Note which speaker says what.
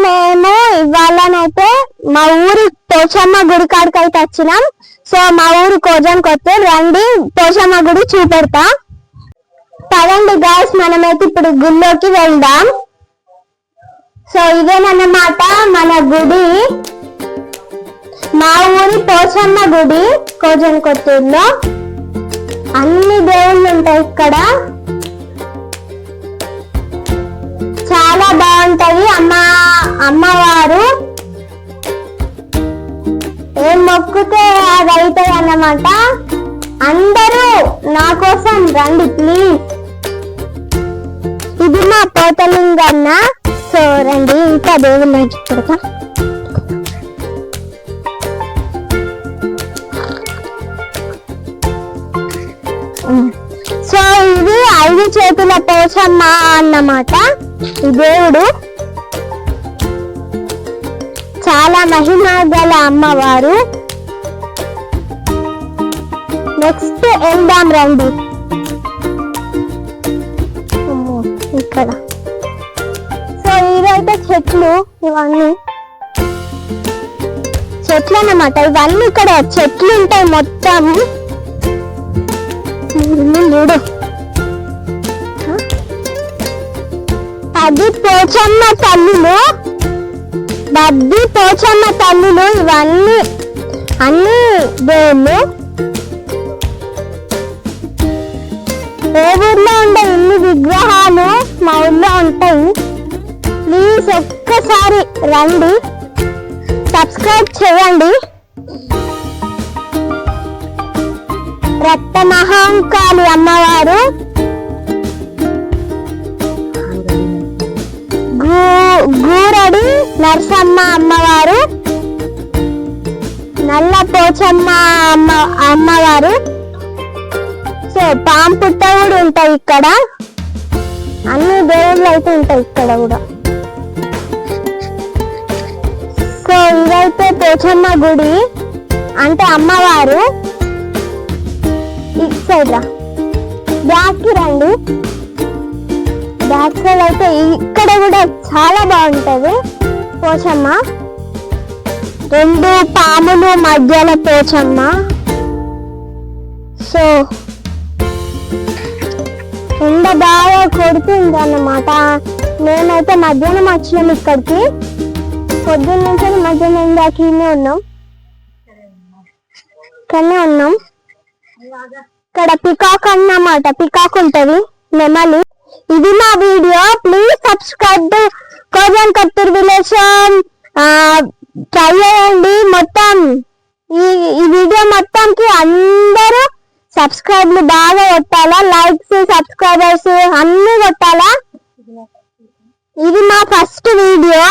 Speaker 1: మేము ఇవాళనైతే మా ఊరు పోచమ్మ గుడి కాడికి అయితే వచ్చినాం. సో మా ఊరు కోజానికి వస్తే రండి పోచమ్మ గుడి చూపెడతా. పదండి గాయస్, మనమైతే ఇప్పుడు గుడిలోకి వెళ్దాం. సో ఇదేనన్నమాట మన గుడి, మా ఊరి పోచమ్మ గుడి కోజన్ కొత్తూరులో. అన్ని దేవుళ్ళు ఉంటాయి ఇక్కడ, చాలా బాగుంటది. అమ్మవారు ఏం మొక్కుతే అది అవుతుంది అన్నమాట. అందరూ నా కోసం రండి ప్లీజ్. ఇది మా పోతలింగన్న. సో రండి, ఇంకా దేవుళ్ళు చూడతా. సో ఇది 5 చేతుల పోచమ్మ అన్నమాట. ఈ దేవుడు చాలా మహిమ గల అమ్మవారు. నెక్స్ట్ వెళ్దాం రండి. ఇక్కడ సో ఇవైతే చెట్లు, ఇవన్నీ చెట్లు అన్నమాట. ఇవన్నీ ఇక్కడ చెట్లు ఉంటాయి మొత్తం. చూడు, అది పోచమ్మ తల్లులు, బద్ది పోచమ్మ తల్లులు. ఇవన్నీ అన్ని దేవుళ్ళు. ఏ ఊర్లో ఉండే ఇన్ని విగ్రహాలు మా ఊర్లో ఉంటాయి. ప్లీజ్ ఒక్కసారి రండి, సబ్స్క్రైబ్ చేయండి. రక్త మహాంకాళి అమ్మవారు, గూరడి నరసమ్మ అమ్మవారు, నల్ల పోచమ్మ అమ్మవారు. సో పాంపుట్ట కూడా ఉంటాయి ఇక్కడ. అన్ని దేవుళ్ళు అయితే ఉంటాయి ఇక్కడ కూడా. సో ఇదైతే పోచమ్మ గుడి, అంటే అమ్మవారు. ఇటు సైడ్ రా, బ్యాక్ కి రండి. బ్యాక్ సైడ్ అయితే ఇక్కడ కూడా చాలా బాగుంటది పోచమ్మ. 2 పాములు మధ్యలో పోచమ్మ. సో ఎండ బాగా కొడుతుంది అన్నమాట. మేమైతే మధ్యాహ్నం వచ్చినాం ఇక్కడికి. పొద్దున్న నుంచి మధ్యాహ్నం దాకా ఉన్నాం, ఇక్కడనే ఉన్నాం. ఇక్కడ పికాక్ అన్నమాట, పికాక్ ఉంటది, నెమలి. ఇది మా video. Please subscribe to Kojan Kotturu village. Try చేయండి. మొత్తం ఈ వీడియో మొత్తంకి అందరూ సబ్స్క్రైబ్లు బాగా కొట్టాలా, లైక్స్, సబ్స్క్రైబర్స్ అన్ని కొట్టాలా. ఇది మా ఫస్ట్ వీడియో.